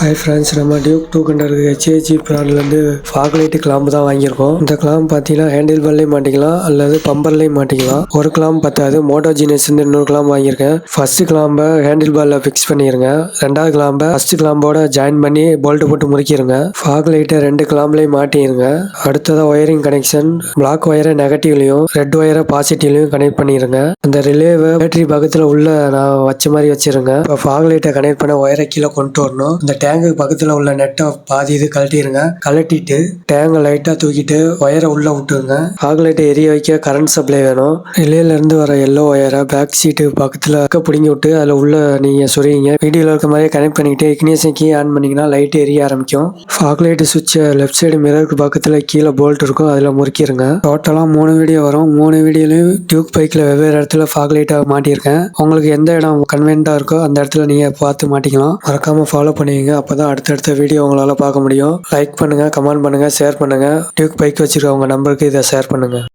Hi friends, நம்ம Duke 200 ஹெச்ஏஜி பிராண்ட்லேருந்து fog light clamp தான் வாங்கியிருக்கோம். இந்த கிளாம்ப் பார்த்தீங்கன்னா ஹேண்டில் பார்லையும் மாட்டிக்கலாம் அல்லது பம்பர்லையும் மாட்டிக்கலாம். ஒரு கிளாம்ப் பத்தாது, மோட்டோ ஜீனியஸ் இன்னொரு கிளாம்ப் வாங்கியிருக்கேன். ஃபர்ஸ்ட் கிளாம்பை ஹேண்டில் பார்ல ஃபிக்ஸ் பண்ணிருங்க. ரெண்டாவது கிளாம்பை ஃபர்ஸ்ட் கிளாம்போட ஜாயின் பண்ணி போல்ட் போட்டு முறுக்கிடுங்க. ஃபாக் லைட்டை ரெண்டு கிளாம்ப்லையும் மாட்டிடுங்க. அடுத்ததாக ஒயரிங் கனெக்ஷன், பிளாக் ஒயரை நெகட்டிவ்லையும் ரெட் ஒயரை பாசிட்டிவ்லையும் கனெக்ட் பண்ணிடுங்க. அந்த ரிலேவை பேட்டரி பக்கத்தில் உள்ள நான் வச்ச மாதிரி வச்சிருங்க. இப்போ ஃபாக் லைட்டை கனெக்ட் பண்ண ஒயரை கீழே கொண்டு வரணும். இந்த டேங்கு பக்கத்துல உள்ள நெட்டை பாதி இது கழட்டிடுங்க. கழட்டிட்டு டேங்கை லைட்டா தூக்கிட்டு ஒயரை உள்ள விட்டுருங்க. ஃபாக் லைட்டை எரிய வைக்க கரண்ட் சப்ளை வேணும். ரிலேல இருந்து வர எல்லோ ஒயரை பேக் சீட்டு பக்கத்துல பிடிங்கி விட்டு அதுல உள்ள நீங்க சொருவீங்க. வீடியோல இருக்க மாதிரியே கனெக்ட் பண்ணிக்கிட்டு இக்னிஷன் கீ ஆன் பண்ணீங்கன்னா லைட் எரிய ஆரம்பிக்கும். ஃபாக் லைட் சுவிட்ச் லெஃப்ட் சைடு மிரருக்கு பக்கத்துல கீழே போல்ட் இருக்கும், அதுல முறுக்கிருங்க. டோட்டலா 3 வீடியோ வரும். 3 வீடியோலையும் டியூக் பைக்ல வெவ்வேறு இடத்துல ஃபாக் லைட்டை மாட்டியிருக்கேன். உங்களுக்கு எந்த இடம் கன்வீனியன்ட்டா இருக்கோ அந்த இடத்துல நீங்க பார்த்து மாட்டிக்கலாம். மறக்காம ஃபாலோ பண்ணுவீங்க. அப்பதான் அடுத்தடுத்த வீடியோ உங்களால் பார்க்க முடியும். லைக் பண்ணுங்கள், கமெண்ட் பண்ணுங்கள், ஷேர் பண்ணுங்கள். டியூக் பைக் வச்சுருக்கவங்க நம்பருக்கு இதை ஷேர் பண்ணுங்கள்.